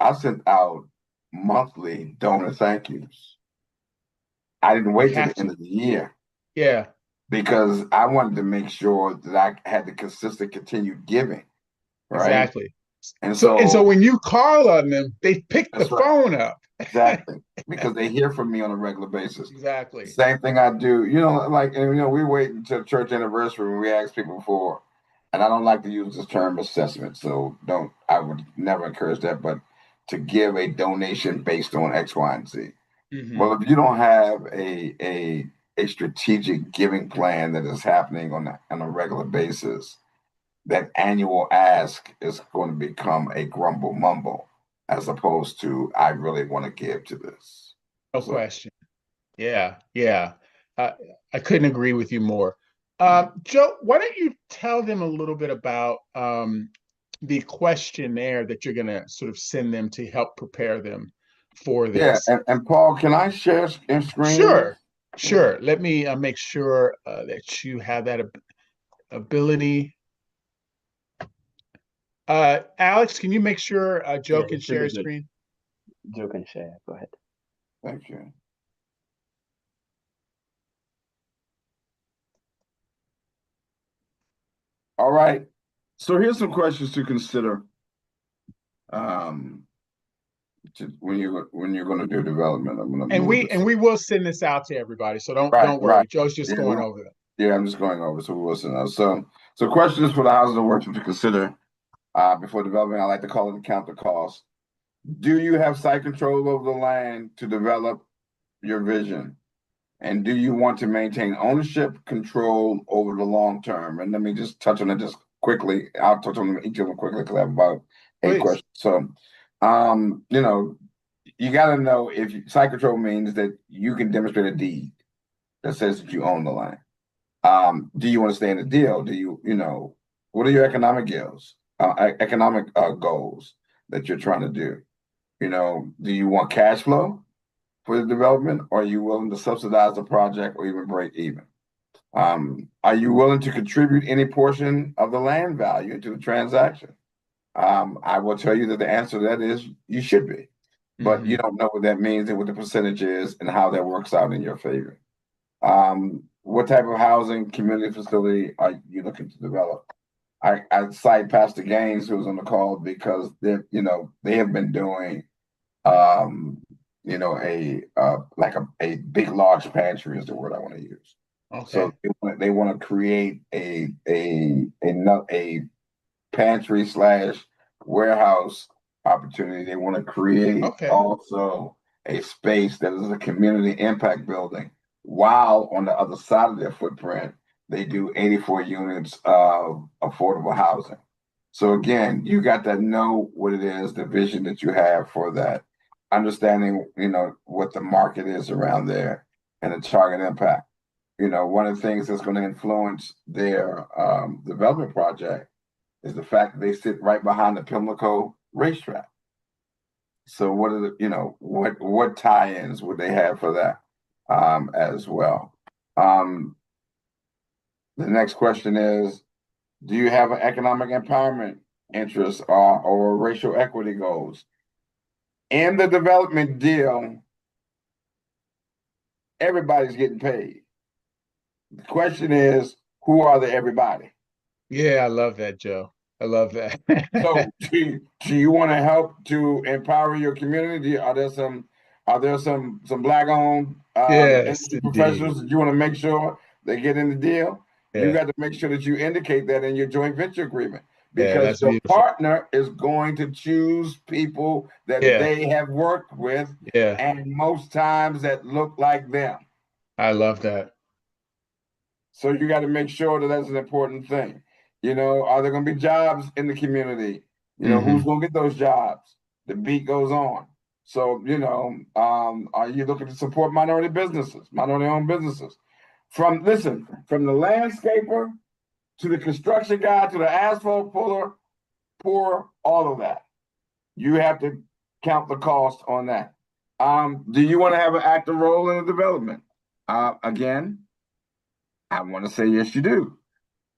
I sent out monthly donor thank yous. I didn't You wait till have the end to. of the year, Yeah. because I wanted to make sure that I had the consistent continued giving, right? Exactly. And So so when you call on them, they pick the that's right. phone up. Exactly. Because they hear from me on a regular basis. Exactly. Same thing I do, we wait until church anniversary when we ask people for, and I don't like to use this term assessment, so I would never encourage that, but to give a donation based on X, Y, and Z. Mm-hmm. Well, if you don't have a strategic giving plan that is happening on a regular basis, that annual ask is going to become a grumble mumble, as opposed to, I really want to give to this. No So question. Yeah. Yeah. Uh, I couldn't agree with you more. Joe, why don't you tell them a little bit about the questionnaire that you're going to sort of send them to help prepare them for yeah, this? and Paul, can I share screen with? Sure. Sure. Let me make sure that you have that ability. Alex, can you make sure Joe Yeah, can it should share be his good. screen? Joe can share. Go ahead. Thank you. All right. So here's some questions to consider, um, when you're going to do development. I'm going to And move we this. and we will send this out to everybody. So don't Right, don't right. worry. Joe's just Yeah, going over them. yeah. I'm just going over. So we'll listen. So questions for the housing and workers to consider before development. I like to call it the counter cost. Do you have site control over the land to develop your vision? And do you want to maintain ownership control over the long term? And let me just touch on it just quickly. I'll touch on each of them quickly because I have about 8 Please. questions. So, you got to know if site control means that you can demonstrate a deed that says that you own the land. Do you want to stay in the deal? Do you What are your economic goals? Economic goals that you're trying to do. You know, do you want cash flow for the development, or are you willing to subsidize the project or even break even? Are you willing to contribute any portion of the land value into the transaction? I will tell you that the answer to that is you should be, but you Hmm. don't know what that means and what the percentage is and how that works out in your favor. What type of housing community facility are you looking to develop? I cite Pastor Gaines, who was on the call, because they have been doing um, like a big large pantry is the word I want to use. So Okay. they want to create a pantry slash warehouse opportunity. They want to create Okay. also a space that is a community impact building, while on the other side of their footprint, they do 84 units of affordable housing. So again, you got to know what it is, the vision that you have for that, understanding, what the market is around there and the target impact. One of the things that's going to influence their development project is the fact that they sit right behind the Pimlico racetrack. So what are what tie-ins would they have for that as well? Um, the next question is, do you have an economic empowerment interest or racial equity goals? In the development deal, everybody's getting paid. The question is, who are the everybody? Yeah, I love that, Joe. I love that. So, do you want to help to empower your community? Are there some black owned Yes, industry indeed. professionals that you want to make sure they get in the deal? You Yeah. got to make sure that you indicate that in your joint venture agreement, Yeah, because that's your beautiful. partner is going to choose people that Yeah. they have worked with, Yeah. and most times that look like them. I love that. So you got to make sure that that's an important thing. Are there going to be jobs in the community? Who's Hmm. going to get those jobs? The beat goes on. So, are you looking to support minority businesses, minority-owned businesses? From the landscaper to the construction guy to the asphalt puller, pour all of that. You have to count the cost on that. Do you want to have an active role in the development? Again, I want to say yes, you do.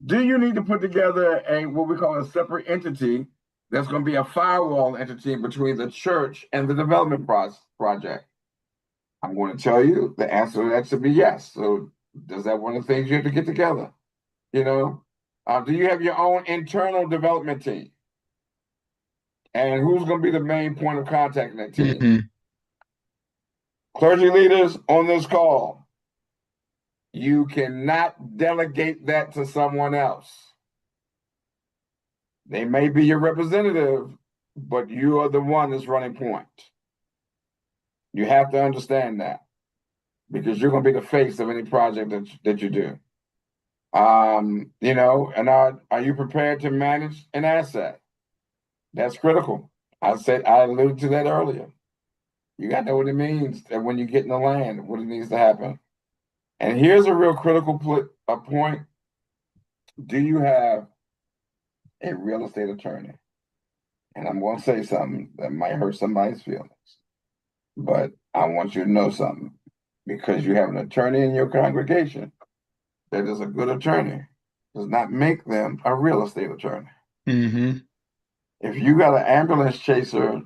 Do you need to put together a what we call a separate entity that's going to be a firewall entity between the church and the development project? I'm going to tell you the answer to that should be yes. So, does that one of the things you have to get together? Do you have your own internal development team? And who's going to be the main point of contact in that team? Hmm. Clergy leaders on this call, you cannot delegate that to someone else. They may be your representative, but you are the one that's running point. You have to understand that, because you're going to be the face of any project that you do. And are you prepared to manage an asset? That's critical. I alluded to that earlier. You got to know what it means that when you get in the land, what it needs to happen. And here's a real critical point. Do you have a real estate attorney? And I'm going to say something that might hurt somebody's feelings, but I want you to know something, because you have an attorney in your congregation that is a good attorney does not make them a real estate attorney. Hmm. If you got an ambulance chaser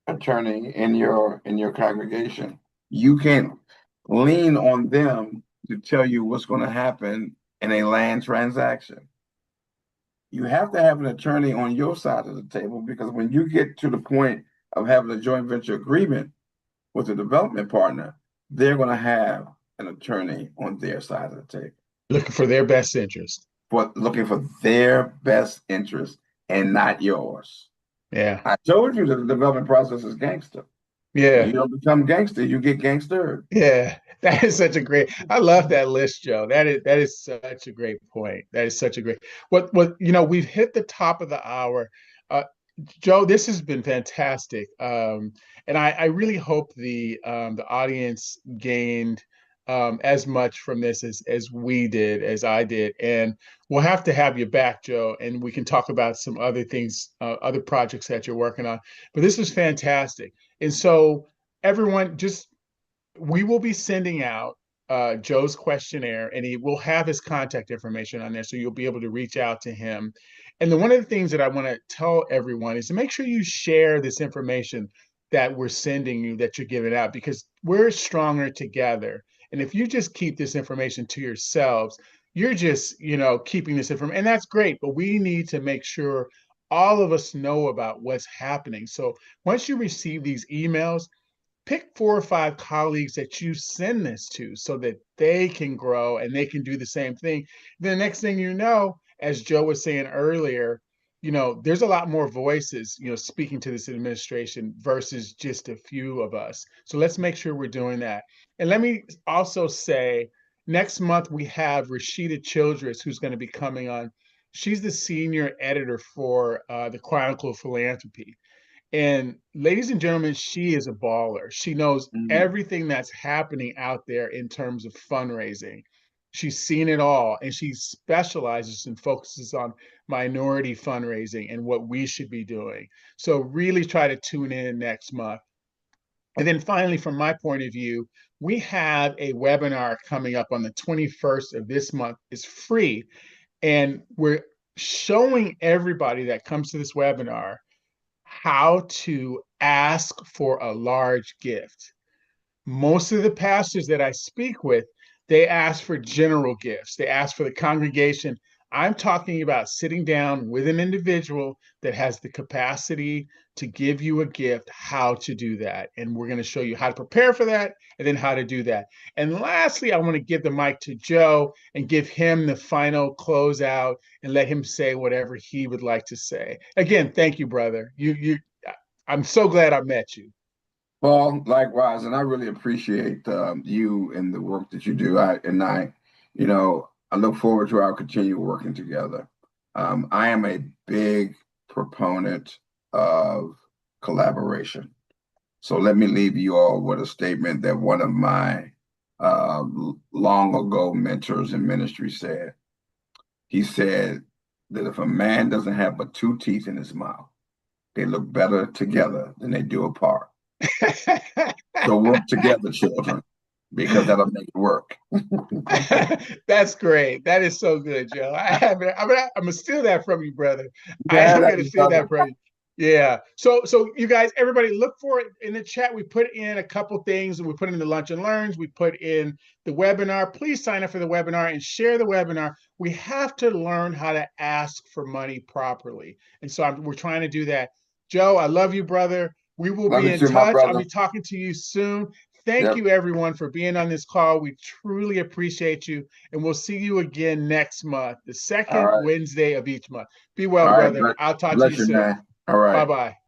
attorney in your congregation, you can lean on them to tell you what's going to happen in a land transaction. You have to have an attorney on your side of the table, because when you get to the point of having a joint venture agreement with a development partner, they're going to have an attorney on their side of the table, Looking for their best interest. for looking for their best interest and not yours. Yeah. I told you that the development process is gangster. When you Yeah. don't become gangster, you get gangstered. Yeah. That is such a great, I love that list, Joe. That is such a great point. That is such a great, we've hit the top of the hour. Uh, Joe, this has been fantastic. And I really hope the audience gained as much from this as we did, as I did. And we'll have to have you back, Joe, and we can talk about some other things, other projects that you're working on. But this was fantastic. And so everyone, just we will be sending out Joe's questionnaire, and he will have his contact information on there, so you'll be able to reach out to him. And then one of the things that I want to tell everyone is to make sure you share this information that we're sending you, that you're giving out, because we're stronger together. And if you just keep this information to yourselves, you're just, keeping this information, and that's great. But we need to make sure all of us know about what's happening. So once you receive these emails, pick 4 or 5 colleagues that you send this to so that they can grow and they can do the same thing. The next thing you know, as Joe was saying earlier, there's a lot more voices, speaking to this administration versus just a few of us. So let's make sure we're doing that. And let me also say, next month we have Rashida Childress, who's going to be coming on. She's the senior editor for the Chronicle of Philanthropy. And ladies and gentlemen, she is a baller. She knows Mhm. everything that's happening out there in terms of fundraising. She's seen it all, and she specializes and focuses on minority fundraising and what we should be doing. So really try to tune in next month. And then finally, from my point of view, we have a webinar coming up on the 21st of this month. It's free. And we're showing everybody that comes to this webinar how to ask for a large gift. Most of the pastors that I speak with, they ask for general gifts. They ask for the congregation. I'm talking about sitting down with an individual that has the capacity to give you a gift, how to do that. And we're going to show you how to prepare for that and then how to do that. And lastly, I want to give the mic to Joe and give him the final closeout and let him say whatever he would like to say. Again, thank you, brother. I'm so glad I met you. Well, likewise, and I really appreciate you and the work that you do. I look forward to our continued working together. I am a big proponent of collaboration. So let me leave you all with a statement that one of my long ago mentors in ministry said. He said that if a man doesn't have but 2 teeth in his mouth, they look better together than they do apart. So work together, children, because that'll make it work. That's great. That is so good, Joe. I'm gonna steal that from you, brother. I Yeah, am that gonna is steal that from you. Yeah. So you guys, everybody, look for it in the chat. We put in a couple things. We put in the lunch and learns. We put in the webinar. Please sign up for the webinar and share the webinar. We have to learn how to ask for money properly, and so we're trying to do that. Joe, I love you, brother. We will Love be you in too, my touch. I'll brother. be talking to you soon. Thank Yep. you, everyone, for being on this call. We truly appreciate you. And we'll see you again next month, the All second right. Wednesday of each month. Be well, All right. brother. I'll talk to you Bless you, soon. man. All Bye right. bye.